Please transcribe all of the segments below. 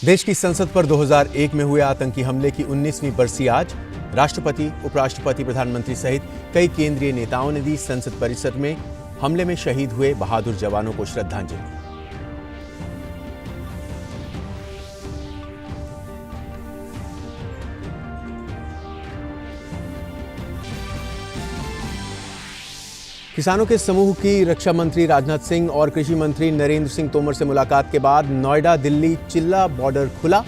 देश की संसद पर 2001 में हुए आतंकी हमले की 19वीं बरसी आज राष्ट्रपति, उपराष्ट्रपति, प्रधानमंत्री सहित कई केंद्रीय नेताओं ने दी संसद परिसर में हमले में शहीद हुए बहादुर जवानों को श्रद्धांजलि। किसानों के समूह की रक्षा मंत्री राजनाथ सिंह और कृषि मंत्री नरेंद्र सिंह तोमर से मुलाकात के बाद नोएडा दिल्ली चिल्ला बॉर्डर खुला।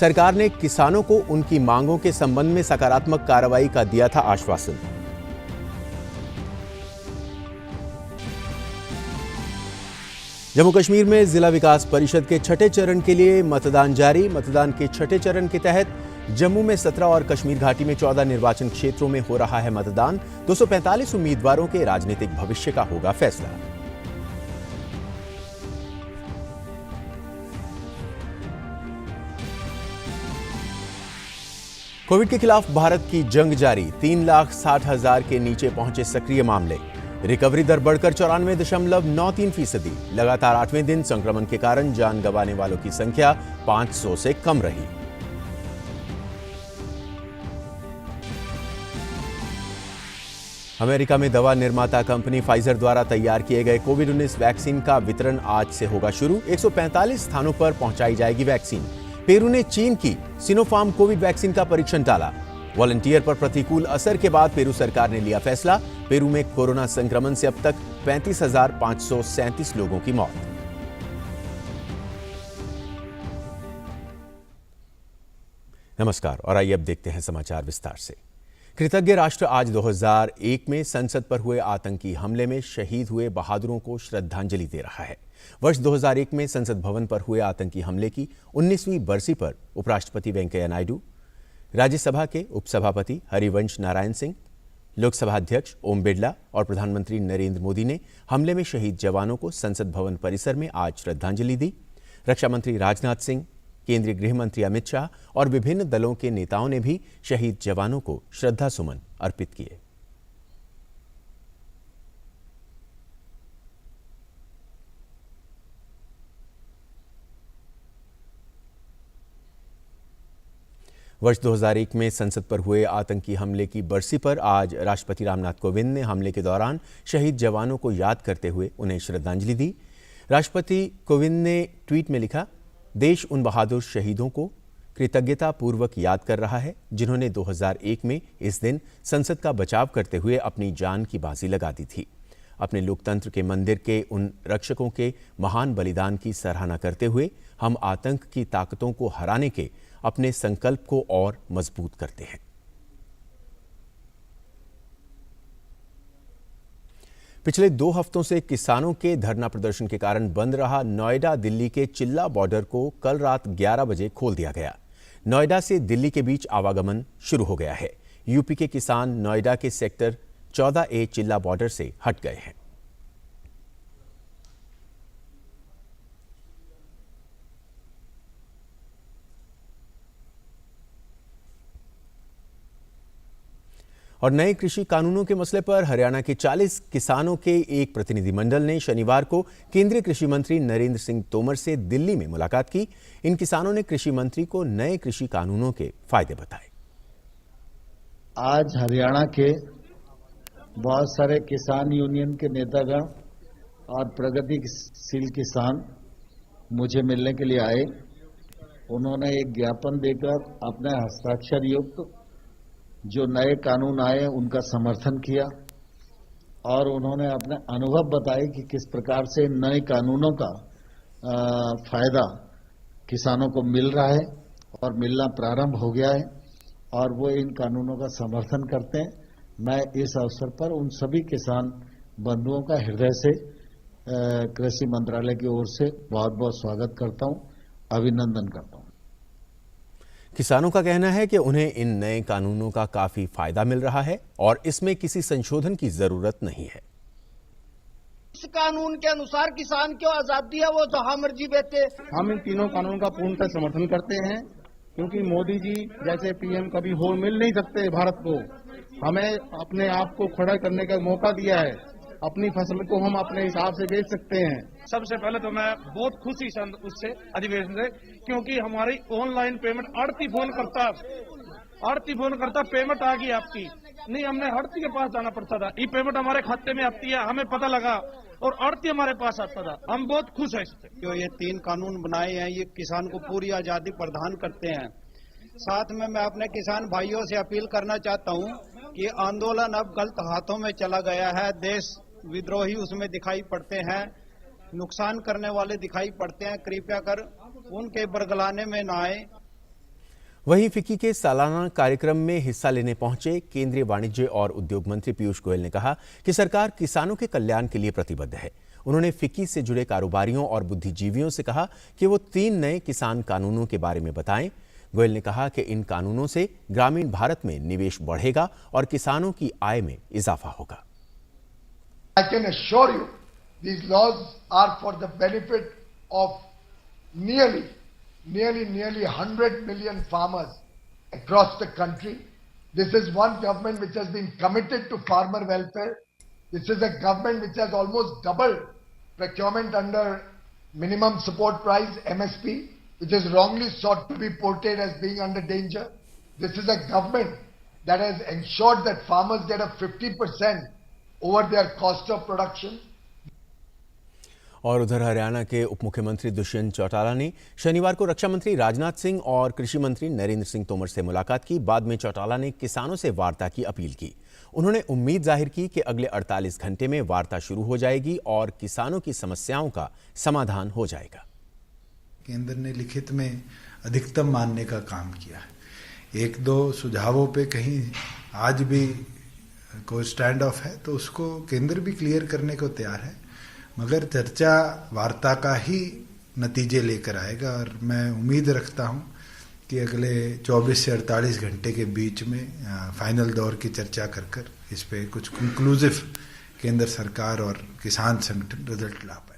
सरकार ने किसानों को उनकी मांगों के संबंध में सकारात्मक कार्रवाई का दिया था आश्वासन। जम्मू कश्मीर में जिला विकास परिषद के छठे चरण के लिए मतदान जारी। मतदान के छठे चरण के तहत जम्मू में 17 और कश्मीर घाटी में 14 निर्वाचन क्षेत्रों में हो रहा है मतदान। 245 उम्मीदवारों के राजनीतिक भविष्य का होगा फैसला। कोविड के खिलाफ भारत की जंग जारी। 3,60,000 के नीचे पहुंचे सक्रिय मामले। रिकवरी दर बढ़कर 94.93%। लगातार 8वें दिन संक्रमण के कारण जान गंवाने वालों की संख्या 500 से कम रही। अमेरिका में दवा निर्माता कंपनी फाइजर द्वारा तैयार किए गए कोविड-19 वैक्सीन का वितरण आज से होगा शुरू। 145 स्थानों पर पहुंचाई जाएगी वैक्सीन। पेरू ने चीन की सिनोफार्म कोविड वैक्सीन का परीक्षण टाला। वॉलंटियर पर प्रतिकूल असर के बाद पेरू सरकार ने लिया फैसला। पेरू में कोरोना संक्रमण से अब तक 35,537 लोगों की मौत। नमस्कार और आइए अब देखते हैं समाचार विस्तार से। कृतज्ञ राष्ट्र आज 2001 में संसद पर हुए आतंकी हमले में शहीद हुए बहादुरों को श्रद्धांजलि दे रहा है। वर्ष 2001 में संसद भवन पर हुए आतंकी हमले की 19वीं बरसी पर उपराष्ट्रपति वेंकैया नायडू, राज्यसभा के उपसभापति हरिवंश नारायण सिंह, लोकसभा अध्यक्ष ओम बिरला और प्रधानमंत्री नरेंद्र मोदी ने हमले में शहीद जवानों को संसद भवन परिसर में आज श्रद्धांजलि दी। रक्षा मंत्री राजनाथ सिंह, केंद्रीय गृह मंत्री अमित शाह और विभिन्न दलों के नेताओं ने भी शहीद जवानों को श्रद्धासुमन अर्पित किए। वर्ष 2001 में संसद पर हुए आतंकी हमले की बरसी पर आज राष्ट्रपति रामनाथ कोविंद ने हमले के दौरान शहीद जवानों को याद करते हुए उन्हें श्रद्धांजलि दी। राष्ट्रपति कोविंद ने ट्वीट में लिखा, देश उन बहादुर शहीदों को कृतज्ञता पूर्वक याद कर रहा है जिन्होंने 2001 में इस दिन संसद का बचाव करते हुए अपनी जान की बाजी लगा दी थी। अपने लोकतंत्र के मंदिर के उन रक्षकों के महान बलिदान की सराहना करते हुए हम आतंक की ताकतों को हराने के अपने संकल्प को और मजबूत करते हैं। पिछले 2 हफ्तों से किसानों के धरना प्रदर्शन के कारण बंद रहा नोएडा दिल्ली के चिल्ला बॉर्डर को कल रात 11 बजे खोल दिया गया। नोएडा से दिल्ली के बीच आवागमन शुरू हो गया है। यूपी के किसान नोएडा के सेक्टर 14A चिल्ला बॉर्डर से हट गए हैं। और नए कृषि कानूनों के मसले पर हरियाणा के 40 किसानों के एक प्रतिनिधिमंडल ने शनिवार को केंद्रीय कृषि मंत्री नरेंद्र सिंह तोमर से दिल्ली में मुलाकात की। इन किसानों ने कृषि मंत्री को नए कृषि कानूनों के फायदे बताए। आज हरियाणा के बहुत सारे किसान यूनियन के नेतागण और प्रगतिशील किसान मुझे मिलने के लिए आए। उन्होंने एक ज्ञापन देकर अपने हस्ताक्षर युक्त जो नए कानून आए उनका समर्थन किया और उन्होंने अपने अनुभव बताए कि किस प्रकार से नए कानूनों का फायदा किसानों को मिल रहा है और मिलना प्रारंभ हो गया है और वो इन कानूनों का समर्थन करते हैं। मैं इस अवसर पर उन सभी किसान बंधुओं का हृदय से कृषि मंत्रालय की ओर से बहुत बहुत स्वागत करता हूं, अभिनंदन करता हूं। किसानों का कहना है कि उन्हें इन नए कानूनों का काफी फायदा मिल रहा है और इसमें किसी संशोधन की जरूरत नहीं है। इस कानून के अनुसार किसान को आजादी है, वो जहां मर्जी बेचे। हम इन तीनों कानून का पूर्णतः समर्थन करते हैं क्योंकि मोदी जी जैसे पीएम कभी हो मिल नहीं सकते भारत को। हमें अपने आप को खड़ा करने का मौका दिया है अपनी फसल को हम अपने हिसाब से बेच सकते हैं। सबसे पहले तो मैं बहुत खुशी उससे अधिवेशन से, क्योंकि हमारी ऑनलाइन पेमेंट आड़ती फोन करता पेमेंट आ गई आपकी, नहीं हमने आड़ती के पास जाना पड़ता था, ये पेमेंट हमारे खाते में आती है, हमें पता लगा और आड़ती हमारे पास आता था। हम बहुत खुश हैं इससे। जो ये 3 कानून बनाए हैं ये किसान को पूरी आजादी प्रदान करते हैं। साथ में मैं अपने किसान भाइयों से अपील करना चाहता हूं कि आंदोलन अब गलत हाथों में चला गया है। देश विद्रोही उसमें दिखाई पड़ते हैं, नुकसान करने वाले दिखाई पड़ते हैं। कृपया कर उनके बरगलाने में न आए। वहीं फिक्की के सालाना कार्यक्रम में हिस्सा लेने पहुंचे केंद्रीय वाणिज्य और उद्योग मंत्री पीयूष गोयल ने कहा कि सरकार किसानों के कल्याण के लिए प्रतिबद्ध है। उन्होंने फिक्की से जुड़े कारोबारियों और बुद्धिजीवियों से कहा कि वो 3 नए किसान कानूनों के बारे में बताएं। गोयल ने कहा कि इन कानूनों से ग्रामीण भारत में निवेश बढ़ेगा और किसानों की आय में इजाफा होगा। I can assure you, these laws are for the benefit of nearly 100 million farmers across the country. This is one government which has been committed to farmer welfare. This is a government which has almost doubled procurement under minimum support price, MSP, which is wrongly sought to be portrayed as being under danger. This is a government that has ensured that farmers get a 50% over their cost of production. और उधर हरियाणा के उप मुख्यमंत्री दुष्यंत चौटाला ने शनिवार को रक्षा मंत्री राजनाथ सिंह और कृषि मंत्री नरेंद्र सिंह तोमर से मुलाकात की। बाद में चौटाला ने किसानों से वार्ता की अपील की। उन्होंने उम्मीद जाहिर की कि अगले 48 घंटे में वार्ता शुरू हो जाएगी और किसानों की समस्याओं का समाधान हो जाएगा। केंद्र ने लिखित में अधिकतम मानने का काम किया है। 1-2 सुझावों पे कहीं आज भी कोई स्टैंड ऑफ है तो उसको केंद्र भी क्लियर करने को तैयार है, मगर चर्चा वार्ता का ही नतीजे लेकर आएगा। और मैं उम्मीद रखता हूं कि अगले 24 से 48 घंटे के बीच में फाइनल दौर की चर्चा कर इस पे कुछ कंक्लूसिव केंद्र सरकार और किसान संगठन रिजल्ट ला पाएंगे।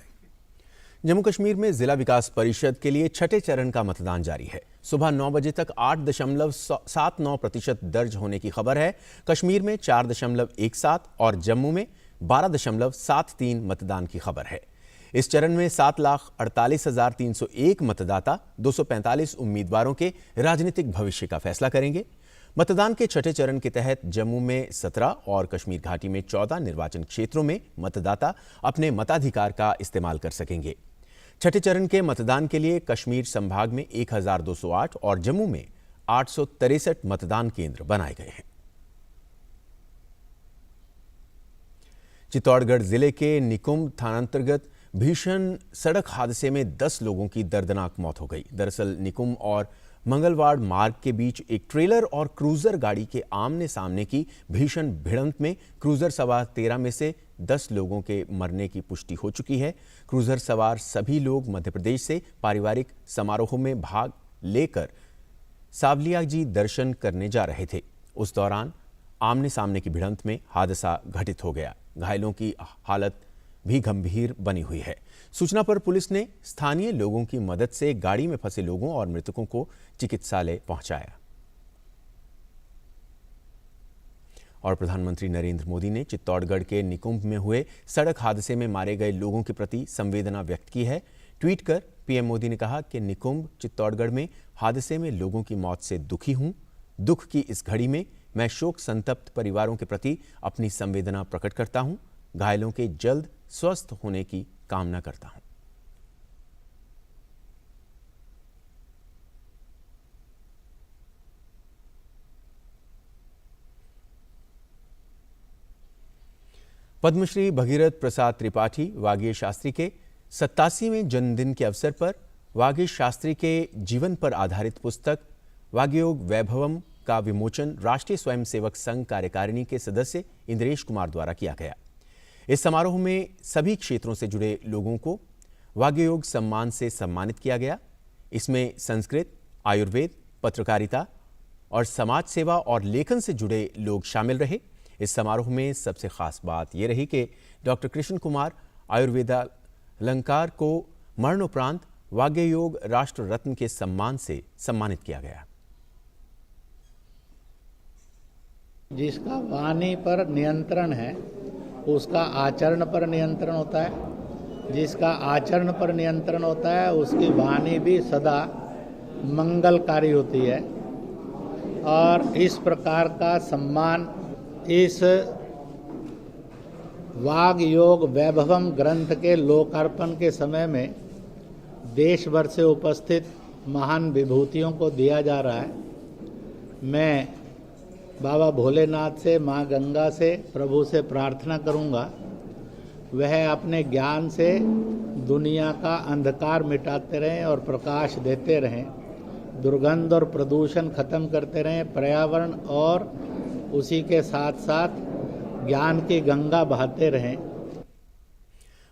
जम्मू कश्मीर में जिला विकास परिषद के लिए छठे चरण का मतदान जारी है। सुबह 9 बजे तक 8.79% दर्ज होने की खबर है। कश्मीर में 4.17 और जम्मू में 12.73 मतदान की खबर है। इस चरण में 7,48,301 मतदाता 245 उम्मीदवारों के राजनीतिक भविष्य का फैसला करेंगे। मतदान के छठे चरण के तहत जम्मू में 17 और कश्मीर घाटी में 14 निर्वाचन क्षेत्रों में मतदाता अपने मताधिकार का इस्तेमाल कर सकेंगे। छठे चरण के मतदान के लिए कश्मीर संभाग में 1,208 और जम्मू में 863 मतदान केंद्र बनाए गए हैं। चित्तौड़गढ़ जिले के निकुंभ थानांतर्गत भीषण सड़क हादसे में 10 लोगों की दर्दनाक मौत हो गई। दरअसल निकुंभ और मंगलवाड़ मार्ग के बीच एक ट्रेलर और क्रूजर गाड़ी के आमने सामने की भीषण भिड़ंत में क्रूजर सवार 13 में से 10 लोगों के मरने की पुष्टि हो चुकी है। क्रूजर सवार सभी लोग मध्य प्रदेश से पारिवारिक समारोह में भाग लेकर सावलिया जी दर्शन करने जा रहे थे। उस दौरान आमने सामने की भिड़ंत में हादसा घटित हो गया। घायलों की हालत भी गंभीर बनी हुई है। सूचना पर पुलिस ने स्थानीय लोगों की मदद से गाड़ी में फंसे लोगों और मृतकों को चिकित्सालय पहुंचाया। और प्रधानमंत्री नरेंद्र मोदी ने चित्तौड़गढ़ के निकुंभ में हुए सड़क हादसे में मारे गए लोगों के प्रति संवेदना व्यक्त की है। ट्वीट कर पीएम मोदी ने कहा कि निकुंभ चित्तौड़गढ़ में हादसे में लोगों की मौत से दुखी हूं। दुख की इस घड़ी में मैं शोक संतप्त परिवारों के प्रति अपनी संवेदना प्रकट करता हूं। घायलों के जल्द स्वस्थ होने की कामना करता हूं। पद्मश्री भगीरथ प्रसाद त्रिपाठी वागीश शास्त्री के 87वें जन्मदिन के अवसर पर वागीश शास्त्री के जीवन पर आधारित पुस्तक वागयोग वैभवम का विमोचन राष्ट्रीय स्वयंसेवक संघ कार्यकारिणी के सदस्य इंद्रेश कुमार द्वारा किया गया। इस समारोह में सभी क्षेत्रों से जुड़े लोगों को वागयोग सम्मान से सम्मानित किया गया। इसमें संस्कृत, आयुर्वेद, पत्रकारिता और समाज सेवा और लेखन से जुड़े लोग शामिल रहे। इस समारोह में सबसे खास बात यह रही कि डॉक्टर कृष्ण कुमार आयुर्वेदालंकार को मरणोपरांत वागयोग राष्ट्र रत्न के सम्मान से सम्मानित किया गया। जिसका वाणी पर नियंत्रण है उसका आचरण पर नियंत्रण होता है। जिसका आचरण पर नियंत्रण होता है उसकी वाणी भी सदा मंगलकारी होती है। और इस प्रकार का सम्मान इस वाग योग वैभवम ग्रंथ के लोकार्पण के समय में देश भर से उपस्थित महान विभूतियों को दिया जा रहा है। मैं बाबा भोलेनाथ से, माँ गंगा से, प्रभु से प्रार्थना करूंगा वह अपने ज्ञान से दुनिया का अंधकार मिटाते रहें और प्रकाश देते रहें, दुर्गंध और प्रदूषण खत्म करते रहें, पर्यावरण और उसी के साथ साथ ज्ञान की गंगा बहाते रहें।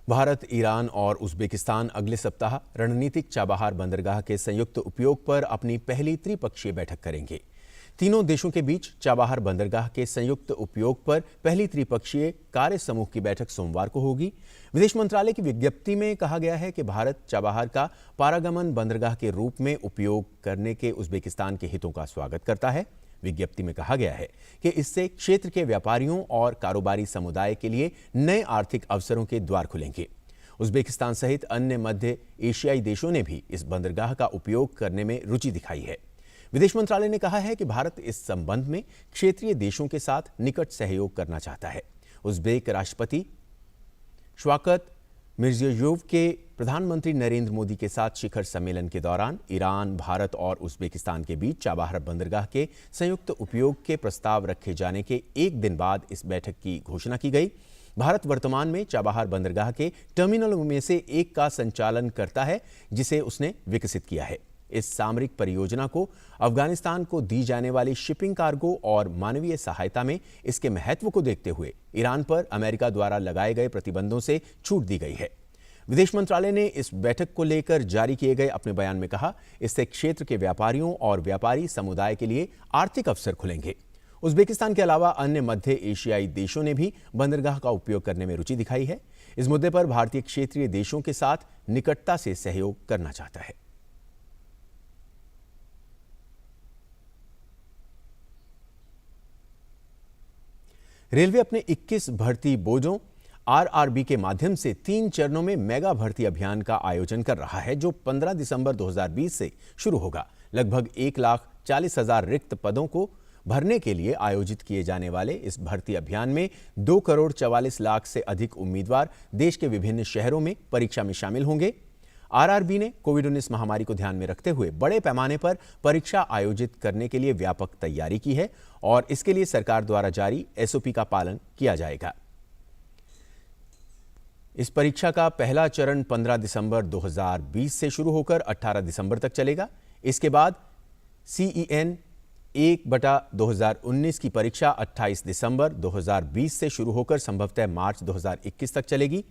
भारत, ईरान और उज्बेकिस्तान अगले सप्ताह रणनीतिक चाबहार बंदरगाह के संयुक्त उपयोग पर अपनी पहली त्रिपक्षीय बैठक करेंगे। तीनों देशों के बीच चाबहार बंदरगाह के संयुक्त उपयोग पर पहली त्रिपक्षीय कार्य समूह की बैठक सोमवार को होगी। विदेश मंत्रालय की विज्ञप्ति में कहा गया है कि भारत चाबहार का पारागमन बंदरगाह के रूप में उपयोग करने के उज्बेकिस्तान के हितों का स्वागत करता है। विज्ञप्ति में कहा गया है कि इससे क्षेत्र के व्यापारियों और कारोबारी समुदाय के लिए नए आर्थिक अवसरों के द्वार खुलेंगे। उज्बेकिस्तान सहित अन्य मध्य एशियाई देशों ने भी इस बंदरगाह का उपयोग करने में रुचि दिखाई है। विदेश मंत्रालय ने कहा है कि भारत इस संबंध में क्षेत्रीय देशों के साथ निकट सहयोग करना चाहता है। उज्बेक राष्ट्रपति शवाकत मिर्जियोयेव के प्रधानमंत्री नरेंद्र मोदी के साथ शिखर सम्मेलन के दौरान ईरान, भारत और उज्बेकिस्तान के बीच चाबहार बंदरगाह के संयुक्त उपयोग के प्रस्ताव रखे जाने के एक दिन बाद इस बैठक की घोषणा की गई। भारत वर्तमान में चाबहार बंदरगाह के टर्मिनलों में से एक का संचालन करता है, जिसे उसने विकसित किया है। इस सामरिक परियोजना को अफगानिस्तान को दी जाने वाली शिपिंग कार्गो और मानवीय सहायता में इसके महत्व को देखते हुए ईरान पर अमेरिका द्वारा लगाए गए प्रतिबंधों से छूट दी गई है। विदेश मंत्रालय ने इस बैठक को लेकर जारी किए गए अपने बयान में कहा, इससे क्षेत्र के व्यापारियों और व्यापारी समुदाय के लिए आर्थिक अवसर खुलेंगे। उज्बेकिस्तान के अलावा अन्य मध्य एशियाई देशों ने भी बंदरगाह का उपयोग करने में रुचि दिखाई है। इस मुद्दे पर भारतीय क्षेत्रीय देशों के साथ निकटता से सहयोग करना चाहता है। रेलवे अपने 21 भर्ती बोर्डों आरआरबी के माध्यम से 3 चरणों में मेगा भर्ती अभियान का आयोजन कर रहा है, जो 15 दिसंबर 2020 से शुरू होगा। लगभग 1,40,000 रिक्त पदों को भरने के लिए आयोजित किए जाने वाले इस भर्ती अभियान में 2,44,00,000 से अधिक उम्मीदवार देश के विभिन्न शहरों में परीक्षा में शामिल होंगे। आरआरबी ने कोविड-19 महामारी को ध्यान में रखते हुए बड़े पैमाने पर परीक्षा आयोजित करने के लिए व्यापक तैयारी की है और इसके लिए सरकार द्वारा जारी एसओपी का पालन किया जाएगा। इस परीक्षा का पहला चरण 15 दिसंबर 2020 से शुरू होकर 18 दिसंबर तक चलेगा। इसके बाद CEN 1/2019 की परीक्षा 28 दिसंबर 2020 से शुरू होकर संभवतः मार्च 2021 तक चलेगी।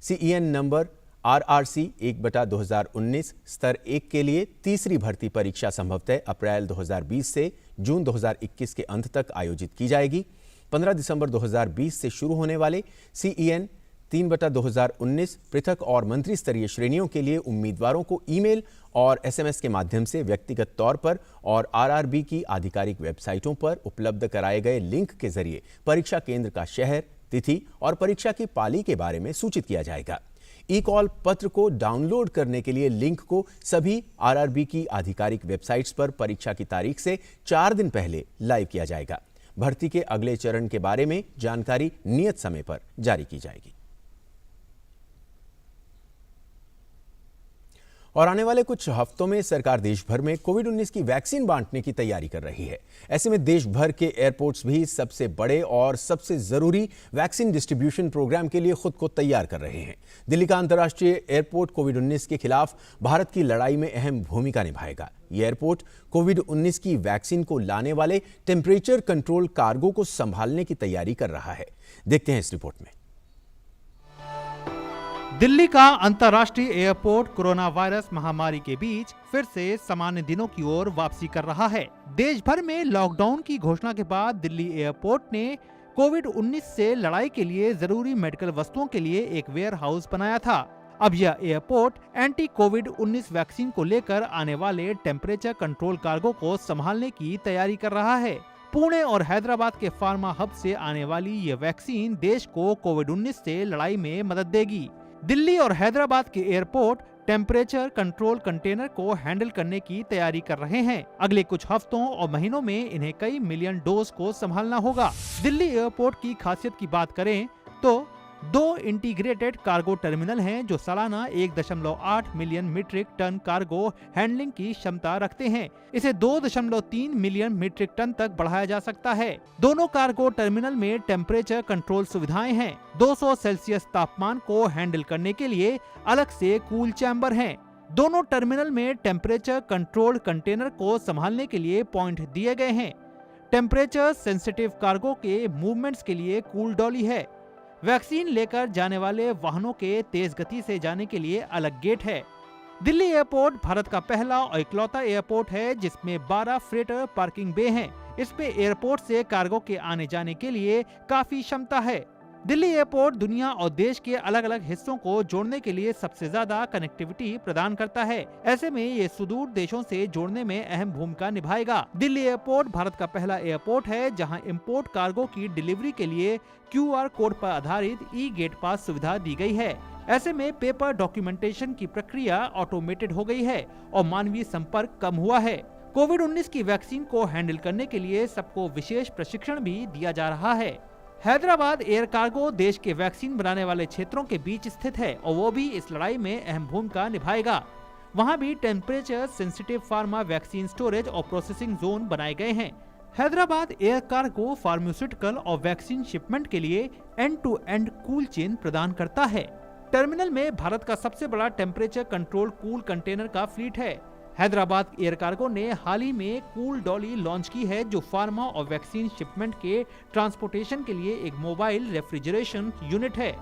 CEN नंबर RRC 1/2019 स्तर 1 के लिए तीसरी भर्ती परीक्षा संभवतः अप्रैल 2020 से जून 2021 के अंत तक आयोजित की जाएगी। 15 दिसंबर 2020 से शुरू होने वाले CEN 3/2019 पृथक और मंत्री स्तरीय श्रेणियों के लिए उम्मीदवारों को ईमेल और SMS के माध्यम से व्यक्तिगत तौर पर और RRB की आधिकारिक वेबसाइटों पर उपलब्ध कराए गए लिंक के जरिए परीक्षा केंद्र का शहर, तिथि और परीक्षा की पाली के बारे में सूचित किया जाएगा। ई-कॉल पत्र को डाउनलोड करने के लिए लिंक को सभी RRB की आधिकारिक वेबसाइट्स पर परीक्षा की तारीख से 4 दिन पहले लाइव किया जाएगा। भर्ती के अगले चरण के बारे में जानकारी नियत समय पर जारी की जाएगी। और आने वाले कुछ हफ्तों में सरकार देश भर में कोविड-19 की वैक्सीन बांटने की तैयारी कर रही है। ऐसे में देश भर के एयरपोर्ट्स भी सबसे बड़े और सबसे जरूरी वैक्सीन डिस्ट्रीब्यूशन प्रोग्राम के लिए खुद को तैयार कर रहे हैं। दिल्ली का अंतर्राष्ट्रीय एयरपोर्ट कोविड-19 के खिलाफ भारत की लड़ाई में अहम भूमिका निभाएगा। यह एयरपोर्ट कोविड-19 की वैक्सीन को लाने वाले टेम्परेचर कंट्रोल कार्गो को संभालने की तैयारी कर रहा है। देखते हैं इस रिपोर्ट में। दिल्ली का अंतर्राष्ट्रीय एयरपोर्ट कोरोना वायरस महामारी के बीच फिर से सामान्य दिनों की ओर वापसी कर रहा है। देश भर में लॉकडाउन की घोषणा के बाद दिल्ली एयरपोर्ट ने कोविड-19 से लड़ाई के लिए जरूरी मेडिकल वस्तुओं के लिए एक वेयर हाउस बनाया था। अब यह एयरपोर्ट एंटी कोविड-19 वैक्सीन को लेकर आने वाले टेम्परेचर कंट्रोल कार्गो को संभालने की तैयारी कर रहा है। पुणे और हैदराबाद के फार्मा हब से आने वाली ये वैक्सीन देश को कोविड-19 से लड़ाई में मदद देगी। दिल्ली और हैदराबाद के एयरपोर्ट टेम्परेचर कंट्रोल कंटेनर को हैंडल करने की तैयारी कर रहे हैं। अगले कुछ हफ्तों और महीनों में इन्हें कई मिलियन डोज को संभालना होगा। दिल्ली एयरपोर्ट की खासियत की बात करें तो 2 इंटीग्रेटेड कार्गो टर्मिनल हैं जो सालाना 1.8 million metric ton cargo handling की क्षमता रखते हैं। इसे 2.3 मिलियन मीट्रिक टन तक बढ़ाया जा सकता है। दोनों कार्गो टर्मिनल में टेम्परेचर कंट्रोल सुविधाएं हैं। 200 सेल्सियस तापमान को हैंडल करने के लिए अलग से कूल चैम्बर हैं। दोनों टर्मिनल में टेम्परेचर कंट्रोल कंटेनर को संभालने के लिए पॉइंट दिए गए हैं। टेम्परेचर सेंसिटिव कार्गो के मूवमेंट्स के लिए कूल डॉली है। वैक्सीन लेकर जाने वाले वाहनों के तेज गति से जाने के लिए अलग गेट है। दिल्ली एयरपोर्ट भारत का पहला और इकलौता एयरपोर्ट है जिसमें 12 फ्रेटर पार्किंग बे हैं। इसमें एयरपोर्ट से कार्गो के आने जाने के लिए काफी क्षमता है। दिल्ली एयरपोर्ट दुनिया और देश के अलग अलग हिस्सों को जोड़ने के लिए सबसे ज्यादा कनेक्टिविटी प्रदान करता है। ऐसे में ये सुदूर देशों से जोड़ने में अहम भूमिका निभाएगा। दिल्ली एयरपोर्ट भारत का पहला एयरपोर्ट है जहां इंपोर्ट कार्गो की डिलीवरी के लिए QR कोड पर आधारित ई-गेट पास सुविधा दी गई है। ऐसे में पेपर डॉक्यूमेंटेशन की प्रक्रिया ऑटोमेटेड हो गई है और मानवीय संपर्क कम हुआ है। कोविड-19 की वैक्सीन को हैंडल करने के लिए सबको विशेष प्रशिक्षण भी दिया जा रहा है। हैदराबाद एयर कार्गो देश के वैक्सीन बनाने वाले क्षेत्रों के बीच स्थित है और वो भी इस लड़ाई में अहम भूमिका निभाएगा। वहाँ भी temperature sensitive pharma vaccine storage और प्रोसेसिंग जोन बनाए गए हैं। हैदराबाद एयर कार्गो फार्मास्यूटिकल और वैक्सीन शिपमेंट के लिए end to end cool chain प्रदान करता है। टर्मिनल में भारत का सबसे बड़ा टेम्परेचर कंट्रोल कूल कंटेनर का फ्लीट है। हैदराबाद एयर कार्गो ने हाल ही में कूल डॉली लॉन्च की है जो फार्मा और वैक्सीन शिपमेंट के ट्रांसपोर्टेशन के लिए एक मोबाइल रेफ्रिजरेशन यूनिट है।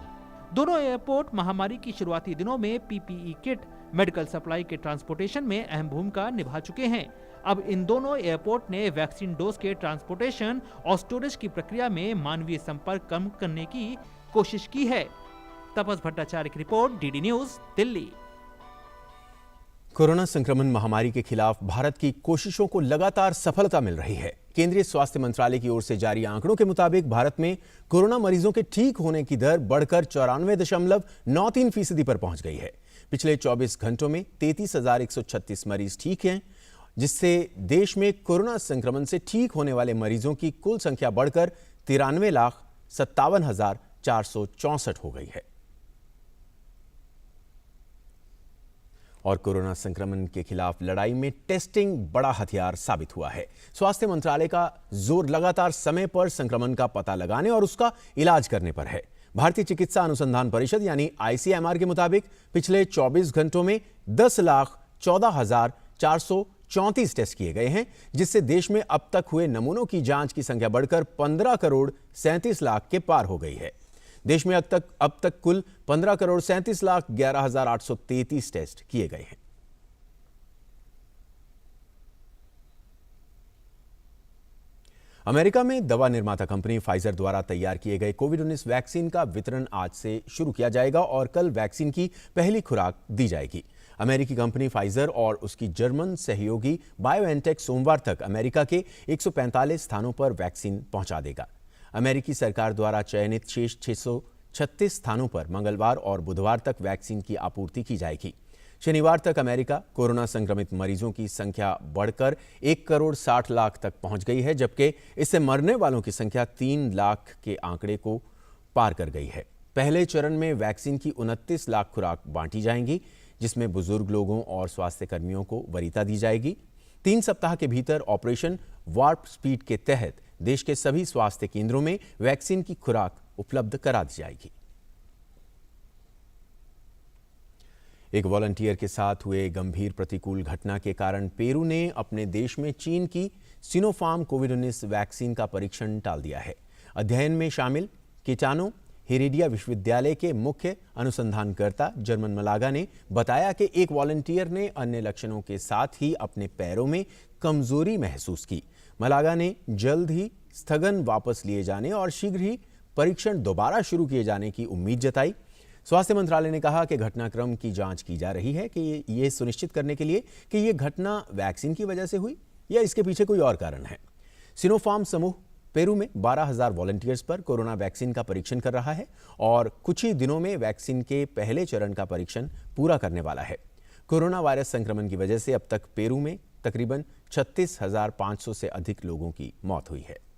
दोनों एयरपोर्ट महामारी की शुरुआती दिनों में PPE किट, मेडिकल सप्लाई के ट्रांसपोर्टेशन में अहम भूमिका निभा चुके हैं। अब इन दोनों एयरपोर्ट ने वैक्सीन डोज के ट्रांसपोर्टेशन और स्टोरेज की प्रक्रिया में मानवीय संपर्क कम करने की कोशिश की है। तपस भट्टाचार्य की report, DD news, Delhi. Corona संक्रमण महामारी के खिलाफ भारत की कोशिशों को लगातार सफलता मिल रही है। केंद्रीय स्वास्थ्य मंत्रालय की ओर से जारी आंकड़ों के मुताबिक भारत में कोरोना मरीजों के ठीक होने की दर बढ़कर 94.93% पर पहुंच गई है। पिछले 24 घंटों में 33,136 मरीज ठीक हैं, जिससे देश में कोरोना संक्रमण से ठीक होने वाले मरीजों की कुल संख्या बढ़कर 93,57,464 हो गई है। और कोरोना संक्रमण के खिलाफ लड़ाई में टेस्टिंग बड़ा हथियार साबित हुआ है। स्वास्थ्य मंत्रालय का जोर लगातार समय पर संक्रमण का पता लगाने और उसका इलाज करने पर है। भारतीय चिकित्सा अनुसंधान परिषद यानी ICMR के मुताबिक पिछले 24 घंटों में 10,14,434 टेस्ट किए गए हैं, जिससे देश में अब तक हुए नमूनों की जांच की संख्या बढ़कर 15,37,00,000 के पार हो गई है। देश में अब तक कुल 15,37,11,833 टेस्ट किए गए हैं। अमेरिका में दवा निर्माता कंपनी फाइजर द्वारा तैयार किए गए कोविड-19 वैक्सीन का वितरण आज से शुरू किया जाएगा और कल वैक्सीन की पहली खुराक दी जाएगी। अमेरिकी कंपनी फाइजर और उसकी जर्मन सहयोगी बायोएनटेक सोमवार तक अमेरिका के 145 स्थानों पर वैक्सीन पहुंचा देगा। अमेरिकी सरकार द्वारा चयनित शेष 636 स्थानों पर मंगलवार और बुधवार तक वैक्सीन की आपूर्ति की जाएगी। शनिवार तक अमेरिका कोरोना संक्रमित मरीजों की संख्या बढ़कर 1,60,00,000 तक पहुंच गई है, जबकि इससे मरने वालों की संख्या 3 लाख के आंकड़े को पार कर गई है। पहले चरण में वैक्सीन की 29 लाख खुराक बांटी जाएंगी, जिसमें बुजुर्ग लोगों और स्वास्थ्य कर्मियों को वरीयता दी जाएगी। 3 सप्ताह के भीतर ऑपरेशन वार्प स्पीड के तहत देश के सभी स्वास्थ्य केंद्रों में वैक्सीन की खुराक उपलब्ध करा दी जाएगी। एक वॉलंटियर के साथ हुए गंभीर प्रतिकूल घटना के कारण पेरू ने अपने देश में चीन की सिनोफार्म कोविड-19 वैक्सीन का परीक्षण टाल दिया है। अध्ययन में शामिल कीटाणु हेरेडिया विश्वविद्यालय के मुख्य अनुसंधानकर्ता जर्मन मलागा ने बताया कि एक वॉलंटियर ने अन्य लक्षणों के साथ ही अपने पैरों में कमजोरी महसूस की। मलागा ने जल्द ही स्थगन वापस लिए जाने और शीघ्र ही परीक्षण दोबारा शुरू किए जाने की उम्मीद जताई। स्वास्थ्य मंत्रालय ने कहा कि घटनाक्रम की जांच की जा रही है कि ये सुनिश्चित करने के लिए कि ये घटना वैक्सीन की वजह से हुई या इसके पीछे कोई और कारण है। सिनोफार्म समूह पेरू में 12,000 वॉलंटियर्स पर कोरोना वैक्सीन का परीक्षण कर रहा है और कुछ ही दिनों में वैक्सीन के पहले चरण का परीक्षण पूरा करने वाला है। कोरोना वायरस संक्रमण की वजह से अब तक पेरू में तकरीबन 36,500 से अधिक लोगों की मौत हुई है।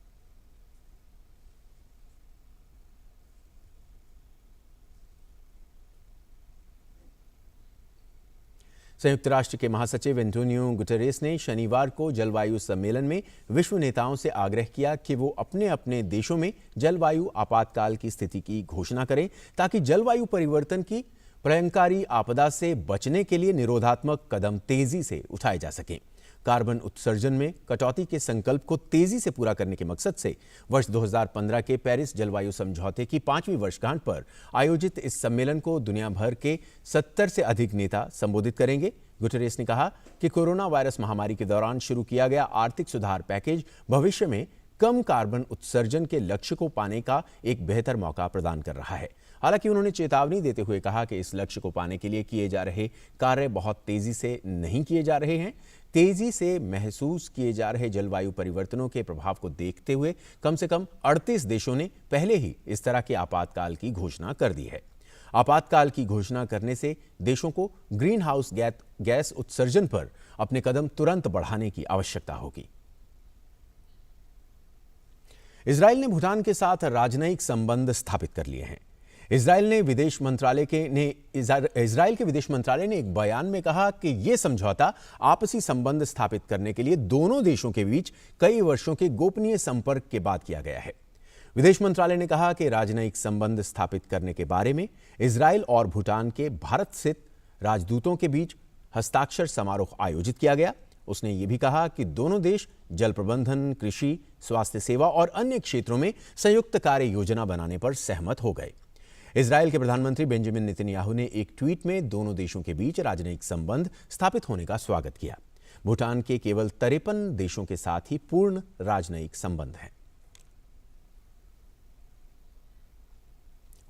संयुक्त राष्ट्र के महासचिव एंटोनियो गुटेरेस ने शनिवार को जलवायु सम्मेलन में विश्व नेताओं से आग्रह किया कि वो अपने अपने देशों में जलवायु आपातकाल की स्थिति की घोषणा करें ताकि जलवायु परिवर्तन की प्रलयंकारी आपदा से बचने के लिए निरोधात्मक कदम तेजी से उठाए जा सकें। कार्बन उत्सर्जन में कटौती के संकल्प को तेजी से पूरा करने के मकसद से वर्ष 2015 के पेरिस जलवायु समझौते की 5वीं वर्षगांठ पर आयोजित इस सम्मेलन को दुनिया भर के 70 से अधिक नेता संबोधित करेंगे। गुटेरेस ने कहा कि कोरोना वायरस महामारी के दौरान शुरू किया गया आर्थिक सुधार पैकेज भविष्य में कम कार्बन उत्सर्जन के लक्ष्य को पाने का एक बेहतर मौका प्रदान कर रहा है। हालांकि उन्होंने चेतावनी देते हुए कहा कि इस लक्ष्य को पाने के लिए किए जा रहे कार्य बहुत तेजी से नहीं किए जा रहे हैं। तेजी से महसूस किए जा रहे जलवायु परिवर्तनों के प्रभाव को देखते हुए कम से कम 38 देशों ने पहले ही इस तरह के आपातकाल की घोषणा कर दी है। आपातकाल की घोषणा करने से देशों को ग्रीन हाउस गैस उत्सर्जन पर अपने कदम तुरंत बढ़ाने की आवश्यकता होगी। इजराइल ने भूटान के साथ राजनयिक संबंध स्थापित कर लिए हैं। इजराइल के विदेश मंत्रालय ने एक बयान में कहा कि यह समझौता आपसी संबंध स्थापित करने के लिए दोनों देशों के बीच कई वर्षों के गोपनीय संपर्क के बाद किया गया है। विदेश मंत्रालय ने कहा कि राजनयिक संबंध स्थापित करने के बारे में इजराइल और भूटान के भारत स्थित राजदूतों के बीच हस्ताक्षर समारोह आयोजित किया गया। उसने ये भी कहा कि दोनों देश जल प्रबंधन, कृषि, स्वास्थ्य सेवा और अन्य क्षेत्रों में संयुक्त कार्य योजना बनाने पर सहमत हो गए। इजराइल के प्रधानमंत्री बेंजामिन नेतन्याहू ने एक ट्वीट में दोनों देशों के बीच राजनयिक संबंध स्थापित होने का स्वागत किया। भूटान के केवल 53 देशों के साथ ही पूर्ण राजनयिक संबंध हैं।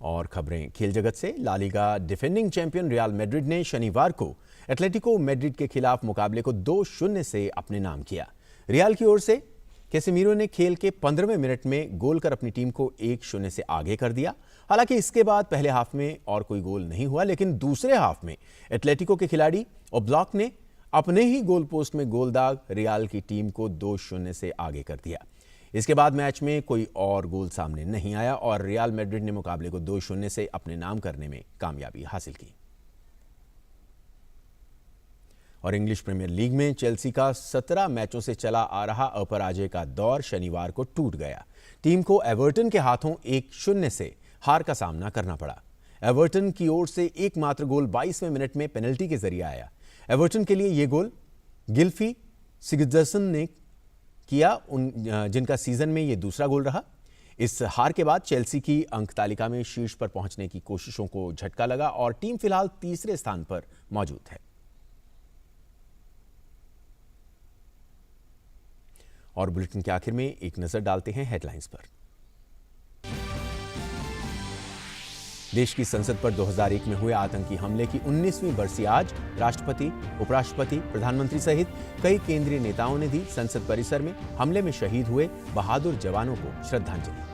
और खबरें खेल जगत से। La Liga defending champion Real Madrid ने शनिवार को एटलेटिको मैड्रिड के खिलाफ मुकाबले को 2-0 से अपने नाम किया। रियल की ओर से कैसेमीरो ने खेल के 15वें मिनट में गोल कर अपनी टीम को 1-0 से आगे कर दिया। हालांकि इसके बाद पहले हाफ में और कोई गोल नहीं हुआ, लेकिन दूसरे हाफ में एटलेटिको के खिलाड़ी ओब्लॉक ने अपने ही गोल पोस्ट में गोल दाग रियल की टीम को 2-0 से आगे कर दिया। इसके बाद मैच में कोई और गोल सामने नहीं आया और रियल मैड्रिड ने मुकाबले को 2-0 से अपने नाम करने में कामयाबी हासिल की। और इंग्लिश प्रीमियर लीग में चेल्सी का 17 मैचों से चला आ रहा अपराजय का दौर शनिवार को टूट गया। टीम को एवर्टन के हाथों 1-0 से हार का सामना करना पड़ा। एवर्टन की ओर से एकमात्र गोल 22वें मिनट में पेनल्टी के जरिए आया। एवर्टन के लिए यह गोल गिल्फी सिग्जर्सन ने किया, जिनका सीजन में यह दूसरा गोल रहा। इस हार के बाद चेल्सी की अंक तालिका में शीर्ष पर पहुंचने की कोशिशों को झटका लगा और टीम फिलहाल तीसरे स्थान पर मौजूद है। और बुलेटिन के आखिर में एक नजर डालते हैं हेडलाइंस पर। देश की संसद पर 2001 में हुए आतंकी हमले की 19वीं बरसी आज राष्ट्रपति, उपराष्ट्रपति, प्रधानमंत्री सहित कई केंद्रीय नेताओं ने दी संसद परिसर में हमले में शहीद हुए बहादुर जवानों को श्रद्धांजलि।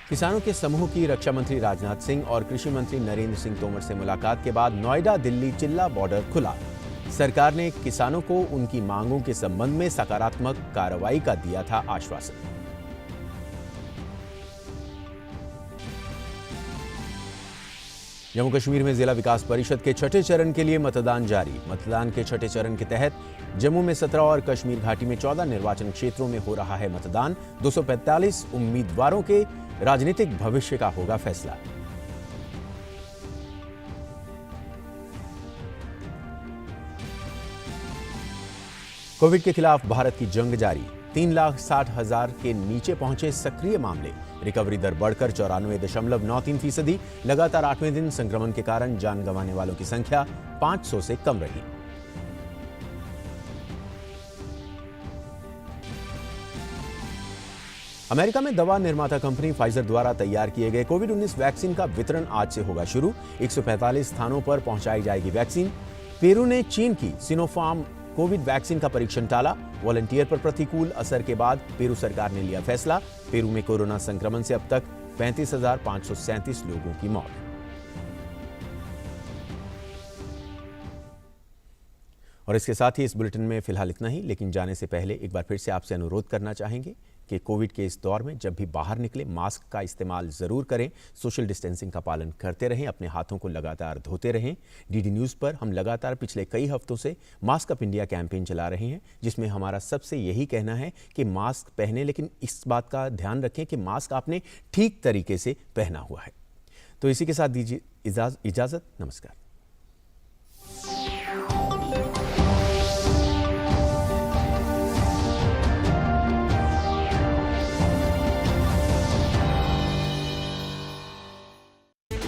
किसानों के समूह की रक्षा मंत्री राजनाथ सिंह और कृषि मंत्री नरेंद्र सिंह तोमर से मुलाकात के बाद नोएडा दिल्ली चिल्ला बॉर्डर खुला। सरकार ने किसानों को उनकी मांगों के संबंध में सकारात्मक कार्रवाई का दिया था आश्वासन। जम्मू कश्मीर में जिला विकास परिषद के छठे चरण के लिए मतदान जारी। मतदान के छठे चरण के तहत जम्मू में 17 और कश्मीर घाटी में 14 निर्वाचन क्षेत्रों में हो रहा है मतदान। 245 उम्मीदवारों के राजनीतिक भविष्य का होगा फैसला। कोविड के खिलाफ भारत की जंग जारी। 3,60,000 के नीचे पहुंचे सक्रिय मामले। रिकवरी दर बढ़कर 94.93%। लगातार 8वें दिन संक्रमण के कारण जान गंवाने वालों की संख्या 500 से कम रही। अमेरिका में दवा निर्माता कंपनी फाइजर द्वारा तैयार किए गए कोविड-19 वैक्सीन का वितरण आज से होगा शुरू। 145 स्थानों पर पहुंचाई जाएगी वैक्सीन। पेरू ने चीन की सिनोफार्म कोविड वैक्सीन का परीक्षण टाला। वॉलंटियर पर प्रतिकूल असर के बाद पेरू सरकार ने लिया फैसला। पेरू में कोरोना संक्रमण से अब तक 35,537 लोगों की मौत। और इसके साथ ही इस बुलेटिन में फिलहाल इतना ही, लेकिन जाने से पहले एक बार फिर से आपसे अनुरोध करना चाहेंगे कि कोविड के इस दौर में जब भी बाहर निकले मास्क का इस्तेमाल जरूर करें, सोशल डिस्टेंसिंग का पालन करते रहें, अपने हाथों को लगातार धोते रहें। डीडी न्यूज़ पर हम लगातार पिछले कई हफ्तों से मास्क अप इंडिया कैंपेन चला रहे हैं, जिसमें हमारा सबसे यही कहना है कि मास्क पहने, लेकिन इस बात का ध्यान रखें कि मास्क आपने ठीक तरीके से पहना हुआ है। तो इसी के साथ दीजिए इजाजत। नमस्कार।